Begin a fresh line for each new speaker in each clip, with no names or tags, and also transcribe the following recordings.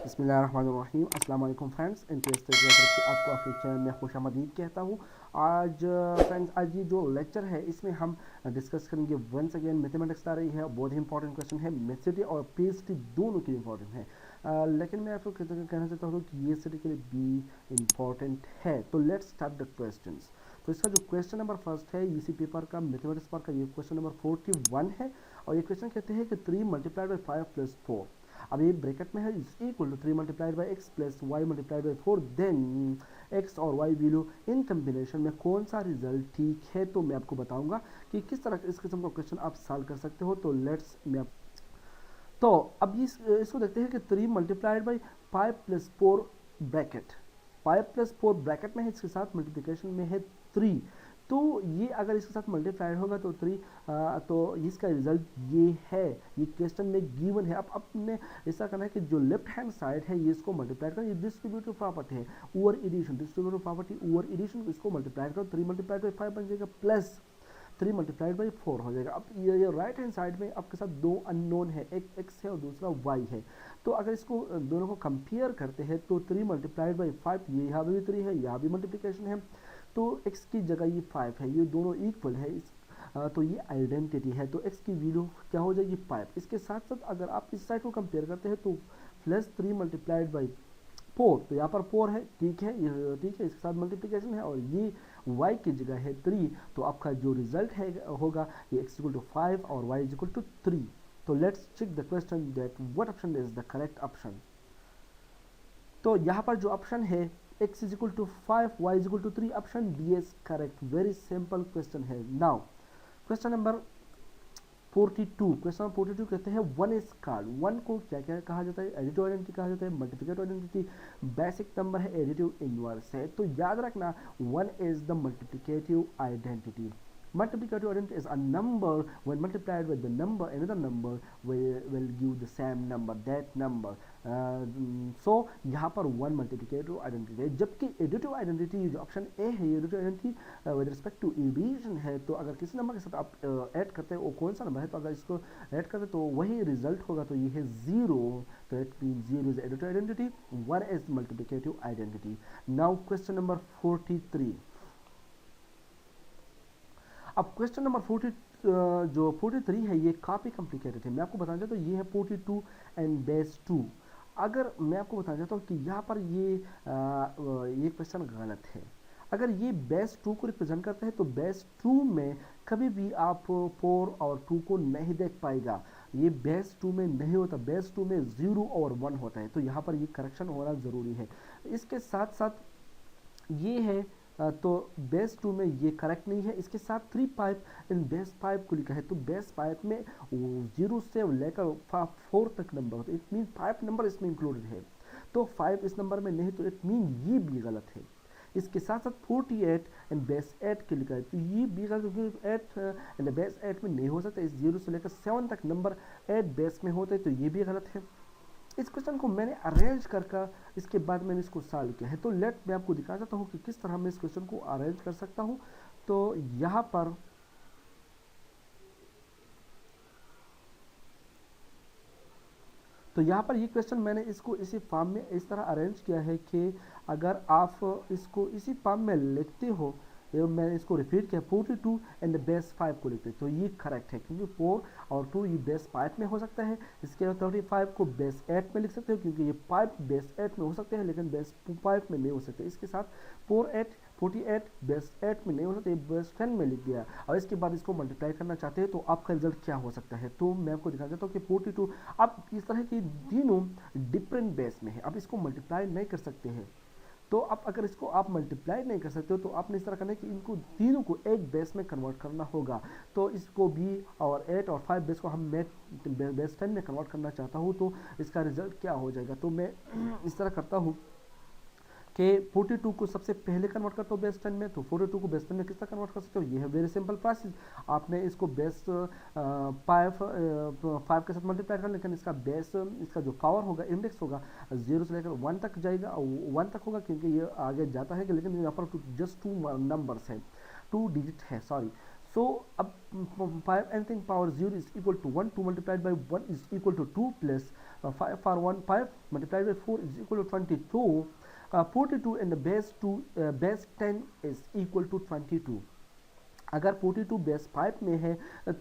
बिस्मिल्लाहिर्रहमानिर्रहीम। अस्सलाम वालेकुम फ्रेंड्स, इंटरेस्टेड की तरफ से आपको अपने चैनल में खुशामदीद कहता हूँ। आज फ्रेंड्स, आज ये जो लेक्चर है इसमें हम डिस्कस करेंगे वंस अगेन मैथमेटिक्स आ रही है। बहुत ही इंपॉर्टेंट क्वेश्चन है, मेथड और पीएचडी दोनों के लिए इंपॉर्टेंट है। लेकिन मैं आपको कहना चाहता हूँ कि ये स्टडी के लिए भी इम्पॉर्टेंट है। तो लेट्स स्टार्ट द क्वेश्चंस। तो इसका जो क्वेश्चन नंबर फर्स्ट है इसी पेपर का मैथमेटिक्स पेपर का, ये क्वेश्चन नंबर 41 है। और ये क्वेश्चन कहते हैं कि 3 मल्टीप्लाइड बाई 5 प्लस 4। अब ये ब्रैकेट में है, is equal to 3 multiplied by X plus Y multiplied by 4, then X और वाई वैल्यू इन कम्बिनेशन में कौन सा रिजल्ट ठीक है। तो मैं आपको बताऊंगा कि किस तरह इस किस्म का क्वेश्चन आप सॉल्व कर सकते हो। तो लेट्स मैं तो अब इसको देखते हैं कि 3 multiplied by 5 plus 4 bracket, 5 plus 4 bracket में है, इसके साथ मल्टीप्लिकेशन में है 3। तो ये अगर इसके साथ मल्टीप्लाइड होगा तो 3, तो इसका रिजल्ट ये है। ये क्वेश्चन में गिवन है। अब अपने ऐसा करना है कि जो लेफ्ट हैंड साइड है ये इसको मल्टीप्लाई करो, ये डिस्ट्रीब्यूटिव प्रॉपर्टी है, over addition, distributive property over addition, इसको मल्टीप्लाई करो, 3 मल्टीप्लाइड बाई 5 बन जाएगा प्लस 3 मल्टीप्लाइड बाई 4 हो जाएगा। अब ये राइट हैंड साइड में आपके साथ दो अननोन है, एक एक्स है और दूसरा वाई है। तो अगर इसको दोनों को कंपेयर करते हैं तो 3 मल्टीप्लाइड बाई 5, ये यहाँ भी 3 है, यहाँ भी मल्टीप्लिकेशन है, तो x की जगह ये 5 है, ये दोनों इक्वल है। तो ये आइडेंटिटी है, तो x की वैल्यू क्या हो जाएगी 5। इसके साथ साथ अगर आप इस साइड को कंपेयर करते हैं तो प्लस 3 मल्टीप्लाइड बाई 4, तो यहाँ पर 4 है, ठीक है, ये ठीक है, इसके साथ मल्टीप्लिकेशन है, और ये y की जगह है 3। तो आपका जो रिजल्ट है होगा ये x इक्वल टू 5 और y इक्वल टू 3। तो let's check the question that what option is the correct option. तो यहाँ पर जो ऑप्शन है x is equal to 5, y is equal to 3, option B is correct. Very simple question है। Now question number 42, question number 42 कहते हैं one is called, one को क्या क्या कहा जाता है, एडिटिव आइडेंटिटी कहा जाता है, मल्टीप्लिकेटिव आइडेंटिटी, बेसिक नंबर है, एडिटिव इनवर्स है। तो याद रखना one is the multiplicative identity. Multiplicative identity is a number when multiplied with the number another number will give the same number, that number. So यहाँ पर one multiplicative identity है, जबकि additive identity जो option A है, additive identity with respect to addition है। तो अगर किसी नंबर के साथ आप ऐड करते हैं वो कौन सा नंबर है, तो अगर इसको ऐड करते हैं तो वही रिजल्ट होगा, तो ये है 0। तो it mean 0 is additive identity, 1 is multiplicative identity. Now question number 43। अब क्वेश्चन नंबर 40 जो 43 है ये काफ़ी कॉम्प्लिकेटेड है। मैं आपको बताना चाहता हूँ ये है 42 एंड बेस 2। अगर मैं आपको बताना चाहता हूँ कि यहाँ पर ये क्वेश्चन गलत है। अगर ये बेस 2 को रिप्रेजेंट करता है तो बेस 2 में कभी भी आप 4 और 2 को नहीं देख पाएगा। ये बेस 2 में नहीं होता, बेस 2 में 0 और 1 होता है। तो यहाँ पर ये करेक्शन होना ज़रूरी है। इसके साथ साथ ये है, तो बेस 2 में ये करेक्ट नहीं है। इसके साथ 3 पाइप इन बेस 5 को लिखा है, तो बेस 5 में 0 से लेकर 4 तक नंबर होते हैं। इट मीन 5 नंबर इसमें इंक्लूडेड है, तो 5 इस नंबर में नहीं, तो इट मीन ये भी गलत है। इसके साथ साथ 48 एंड बेस 8 के लिखा है, तो ये भी गलत, क्योंकि 8 एंड बेस 8 में नहीं हो सकता। इस 0 से लेकर 7 तक नंबर 8 बेस में होते हैं, तो ये भी गलत है। इस क्वेश्चन को मैंने अरेंज करके इसके बाद मैंने इसको सॉल्व किया है। तो लेट मैं आपको दिखा चाहता हूँ कि किस तरह मैं इस क्वेश्चन को अरेंज कर सकता हूँ। तो यहाँ पर ये क्वेश्चन मैंने इसको इसी फॉर्म में इस तरह अरेंज किया है कि अगर आप इसको इसी फॉर्म में लिखते हो, मैंने इसको रिपीट किया, 42 एंड बेस 5 को लिखते, तो ये करेक्ट है, क्योंकि 4 और 2 ये बेस 5 में हो सकता है। इसके बाद 35 को बेस 8 में लिख सकते हो, क्योंकि ये 5 बेस 8 में हो सकते हैं लेकिन बेस 5 में नहीं हो सकते। इसके साथ 48 बेस 8 में नहीं हो सकते, बेस 10 में लिख दिया। और इसके बाद इसको मल्टीप्लाई करना चाहते हैं तो आपका रिजल्ट क्या हो सकता है। तो मैं आपको दिखाना चाहता हूँ कि 42, अब इस तरह की तीनों डिफरेंट बेस में है, अब इसको मल्टीप्लाई नहीं कर सकते हैं। तो अब अगर इसको आप मल्टीप्लाई नहीं कर सकते हो तो आपने इस तरह करना है कि इनको तीनों को एक बेस में कन्वर्ट करना होगा। तो इसको भी और 8 और 5 बेस को हम बेस 10 में कन्वर्ट करना चाहता हूँ, तो इसका रिजल्ट क्या हो जाएगा। तो मैं इस तरह करता हूँ कि 42 को सबसे पहले कन्वर्ट करता हूँ बेस 10 में। तो 42 को बेस 10 में किस तरह कन्वर्ट कर सकते हो, ये है वेरी सिंपल प्रोसेस। आपने इसको बेस 5 के साथ मल्टीप्लाई करना, लेकिन इसका बेस, इसका जो पावर होगा, इंडेक्स होगा, 0 से लेकर 1 तक जाएगा, 1 तक होगा, क्योंकि ये आगे जाता है, लेकिन यहाँ पर जस्ट 2 नंबर्स है, 2 डिजिट है, सॉरी। So अब 5 anything power 0 is equal to 1, 2 multiplied by 1 is equal to 2 plus 5 for 1 5 multiplied by 4 is equal to 22. 42 and the base 10 is equal to 22. अगर 42 बेस 5 में है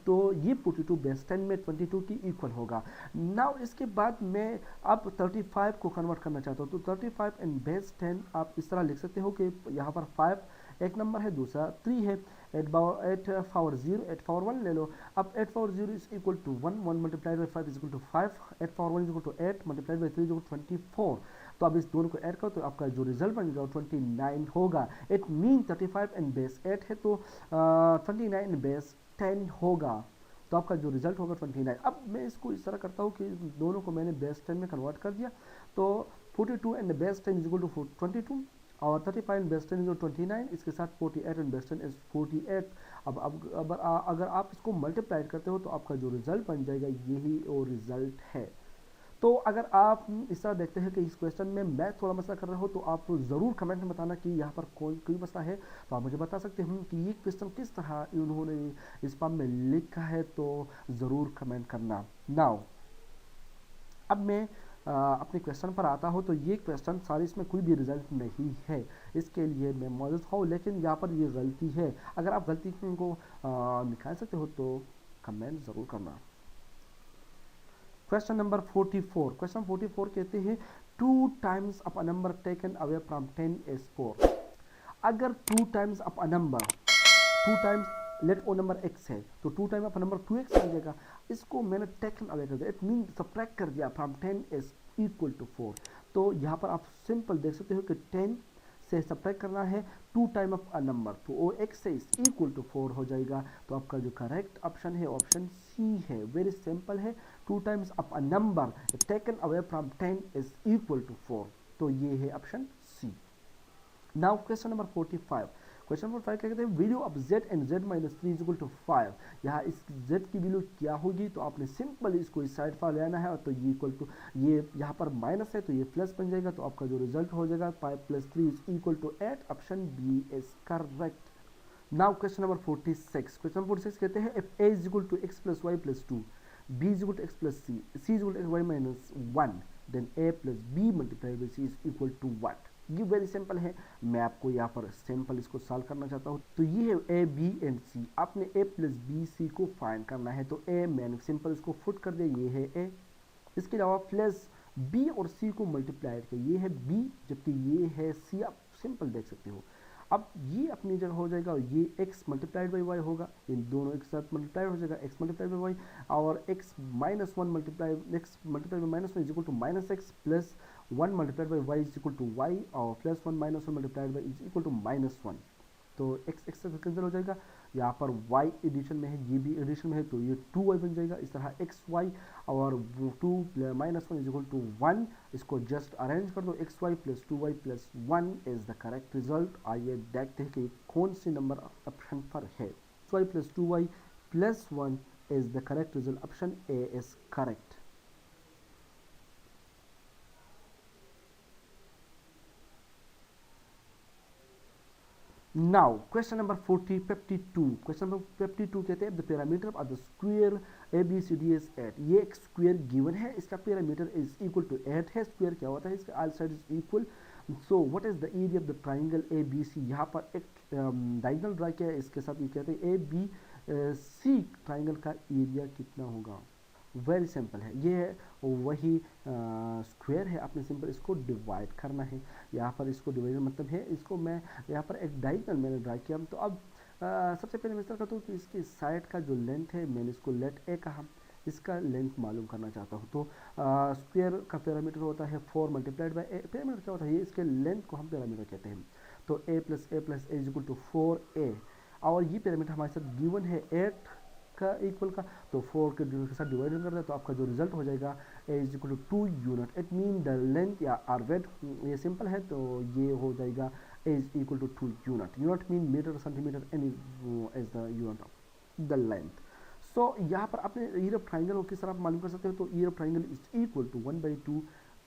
तो ये 42 बेस 10 में 22 की इक्वल होगा. नाउ इसके बाद मैं अब 35 को कन्वर्ट करना चाहता हूँ, तो 35 एंड बेस 10 आप इस तरह लिख सकते हो कि यहाँ पर 5 एक नंबर है, दूसरा 3 है. 8 पावर 0, 8 पावर 1 ले लो. अब 8 power 0 is equal to 1, 1 multiplied by 5 is equal to 5, 8 power 1 is equal to 8 multiplied by 3 is equal to 24. तो अब इस दोनों को ऐड करो तो आपका जो रिजल्ट बनेगा वो 29 होगा. इट मीन 35 एंड बेस 8 है तो 29 एंड बेस 10 होगा. तो आपका जो रिजल्ट होगा 29. अब मैं इसको इस तरह करता हूँ कि दोनों को मैंने बेस 10 में कन्वर्ट कर दिया. तो 42 and base 10 is equal to 22 और 35 एंड बेस 10 इज 29. इसके साथ 48 एंड बेस 10 इज 48. अब अगर आप इसको मल्टीप्लाइड करते हो तो आपका जो रिजल्ट बन जाएगा यही वो रिजल्ट है. तो अगर आप इस तरह देखते हैं कि इस क्वेश्चन में मैं थोड़ा मसला कर रहा हूँ तो आप ज़रूर कमेंट में बताना कि यहाँ पर कोई मसला है, तो आप मुझे बता सकते हैं कि ये क्वेश्चन किस तरह उन्होंने इस फॉर्म में लिखा है, तो ज़रूर कमेंट करना. नाउ अब मैं अपने क्वेश्चन पर आता हूँ. तो ये क्वेश्चन सारे इसमें कोई भी रिजल्ट नहीं है, इसके लिए मैं मौजूद हूँ, लेकिन यहाँ पर ये गलती है. अगर आप गलती को निकाल सकते हो तो कमेंट ज़रूर करना. Question number 44. क्वेश्चन 44 कहते हैं 2 times of a number taken away from 10 is 4. अगर 2 times of a number, 2 times let a number x है तो 2 टाइम ऑफ नंबर 2x आ जाएगा. इसको मैंने टेकन अवे कर दिया, इट मीन सब्ट्रैक्ट कर दिया फ्रॉम 10 इज इक्वल टू 4. तो यहाँ पर आप सिंपल देख सकते हो कि 10 से सब्ट्रैक्ट करना है 2 टाइम ऑफ अ नंबर, तो ओ एक्स से इज इक्वल टू 4 हो जाएगा. तो आपका जो करेक्ट ऑप्शन है ऑप्शन सी है. वेरी सिंपल है. 2 times of a number taken away from 10 is equal to 4. तो ये है option C. Now question number 45. Question number 5 क्या कहते हैं value of z and z minus 3 is equal to 5. यहाँ इस z की वैल्यू क्या होगी, तो आपने सिंपल इसको इस साइड पर ले आना है. तो ये इक्वल टू, ये यहाँ पर माइनस है तो ये प्लस बन जाएगा. तो आपका जो रिजल्ट हो जाएगा 5 plus 3 is equal to 8. Option B is correct. Now question number 46. Question number 46 कहते हैं if a is equal to x plus y plus 2, b is equal to x plus c, c is equal to y minus 1, then a plus b multiplied by c is equal to what. ये very simple है. मैं आपको यहाँ पर simple इसको solve करना चाहता हूँ. तो ये है ए बी एंड सी. आपने ए प्लस बी सी को फाइंड करना है. तो ए मैंने सिंपल इसको फुट कर दिया, ये है ए. इसके अलावा प्लस बी और सी को मल्टीप्लाइड किया, ये है बी जबकि ये है सी. आप सिंपल देख सकते हो. अब ये अपनी जगह हो जाएगा और ये x मल्टीप्लाइड बाई वाई होगा. इन दोनों एक साथ मल्टीप्लाइड हो जाएगा x मल्टीप्लाइड बाई वाई और x minus 1 multiplied x multiplied by minus 1 is equal to minus X plus 1 multiplied by Y is equal to Y और plus 1 minus 1 multiplied by is equal to minus 1. तो x x से cancel हो जाएगा. यहाँ पर y addition में है, ये भी एडिशन में है, तो ये 2y बन जाएगा. इस तरह xy और 2 माइनस 1 इज इक्वल टू 1. इसको जस्ट अरेंज कर दो. xy plus 2y plus 1 is the correct result. आइए देखते हैं कि कौन सी नंबर ऑप्शन पर है. xy plus 2y plus 1 is the correct result. Option A is correct. Now, question number 52. Question number 52 कहते हैं the parameter of the square ABCD is 8. ये एक स्क्वायर गिवन है, इसका पैरामीटर इज इक्वल टू 8 है. Square क्या होता है, इसका all side is equal. So what is the area of the triangle ABC. यहाँ पर एक डायगोनल ड्रा किया है, इसके साथ ये कहते हैं ABC ट्राइंगल का एरिया कितना होगा. वेरी सिंपल है. ये वही स्क्वायर है. आपने सिंपल इसको डिवाइड करना है. यहाँ पर इसको डिवाइड मतलब है, इसको मैं यहाँ पर एक डायगोनल मैंने ड्रा किया. तो अब सबसे पहले मैं इस तरह करता हूँ कि इसकी साइड का जो लेंथ है, मैंने इसको लेट ए कहा, इसका लेंथ मालूम करना चाहता हूँ. तो स्क्वायर का पैरामीटर होता है 4 मल्टीप्लाइड बाई ए. पैरामीटर क्या होता है, ये इसके लेंथ को हम पैरामीटर कहते हैं. तो a plus a is equal to 4a और ये पैरामीटर हमारे साथ गिवन है 8 का इक्वल का. तो 4 के साथ डिवाइड कर दे तो आपका जो रिजल्ट हो जाएगा a is equal to 2 unit. It mean the length या आर्वेड, ये सिंपल है. तो ये हो जाएगा a is equal to 2 unit. Unit mean metre centimetre any is the unit of the length. So यहाँ पर आपने एरिया ऑफ ट्राइंगल को किस तरह आप मालूम कर सकते हो. तो area of triangle is equal to 1/2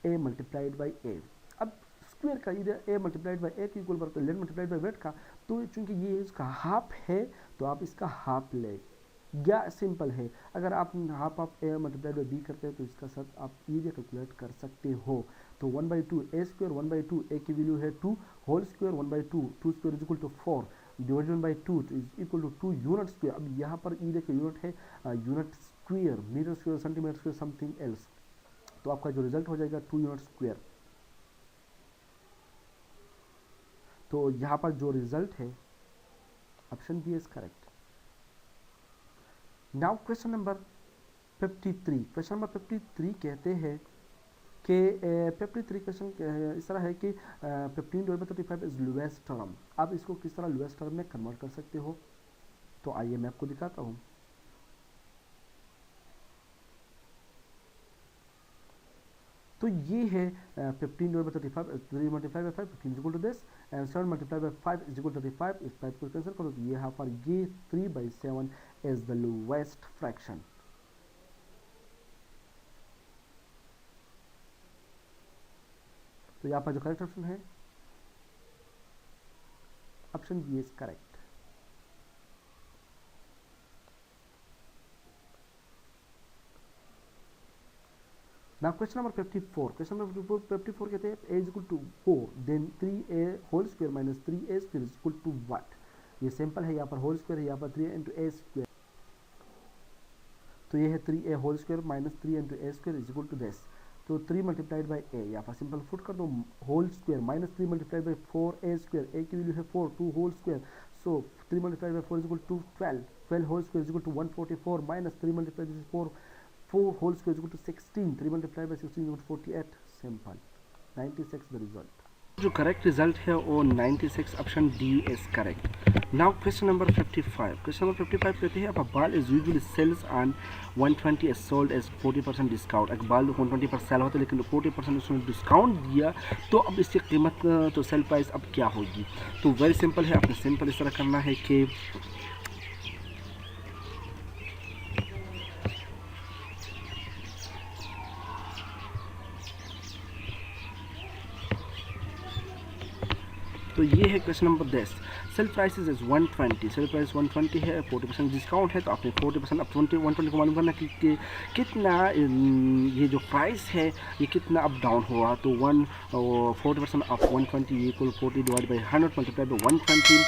a multiplied by a. अब स्क्वायर का area a multiplied by a के इक्वल पर लेंथ मल्टीप्लाइड बाई वेट का. तो चूंकि ये इसका हाफ है तो आप इसका हाफ ले. या सिंपल है, अगर आप half of a multiplied by b करते हैं तो इसका साथ आप इजीली कैलकुलेट कर सकते हो। तो 1/2 ए स्क्वायर 1/2 ए की वैल्यू है 2 whole square 1/2 2 square is equal to 4 divided by 2 is equal to 2 unit square. अब यहाँ पर ई देखो यूनिट है unit square, metre square centimetre square something else, तो आपका जो रिजल्ट हो जाएगा 2 यूनिट स्क्वायर। तो यहाँ पर जो रिजल्ट है option B is correct. Now question number 53, question number 53 कहते हैं कि 53 क्वेश्चन इस तरह है कि 15/35 इज लोएस्ट टर्म। आप इसको किस तरह लोएस्ट टर्म में कन्वर्ट कर सकते हो, तो आइए मैं आपको दिखाता हूँ। तो ये है 15/35 3 multiply by 5 15 is equal to this and 7 multiply by 5 is equal to 35। इस 5 को कैंसिल करो तो यहाँ पर ये 3/7 इज द लोएस्ट फ्रैक्शन। तो यहाँ पर जो करेक्ट ऑप्शन है option B is correct. Now question number 54. Question number 54 कहते हैं a is equal to 4 then 3a whole square minus 3a square is equal to what? ये सिंपल है, यहाँ पर होल स्क्वायर है, यहाँ पर 3 into a स्क्वायर, तो ये है 3a whole square minus 3 into a square is equal to this. तो 3 मल्टीप्लाइड बाई a, यहाँ पर सिंपल फुट कर दो whole square minus 3 multiplied by 4a square, a की वैल्यू है 4 2 whole square, so 3 multiplied by 4 is equal to 12 12 whole square is equal to 144 minus 3 multiplied by 4 whole square is equal to 16 3 multiplied by 16 is equal to 48 simple 96 the result। जो correct result है वो 96 option D is correct. Now question number 55, question number 55 कहते हैं अब ball is usually sells on 120 is sold as 40% discount. एक ball 120 पर cell होता है लेकिन 40% उसने डिस्काउंट दिया, तो अब इसकी कीमत तो सेल प्राइस अब क्या होगी। तो वेरी सिंपल है, आपने सिंपल इस तरह करना है कि तो ये है question number 10। Sale price is 120, sale price 120 है, 40% डिस्काउंट है, तो आपने 40% अब 120 को मालूम करना कि कितना ये जो प्राइस है ये कितना अप डाउन हुआ। तो 40% of 120 equal 40 divide by 100 multiply by 120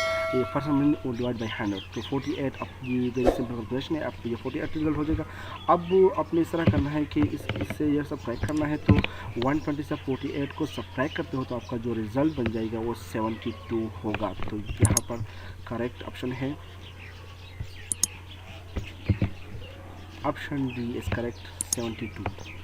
percent divide by 100 तो 48। अब ये वेरी सिंपल कैलकुलेशन है, आपको ये 48 रिजल्ट हो जाएगा। अब अपने इस तरह करना है कि इससे ये सब्ट्रैक्ट करना है, तो 120 से 48 को सब्ट्रैक्ट करते हो तो आपका जो रिजल्ट बन जाएगा वो 72 होगा। तो यहाँ पर करेक्ट ऑप्शन है ऑप्शन डी इज करेक्ट 72।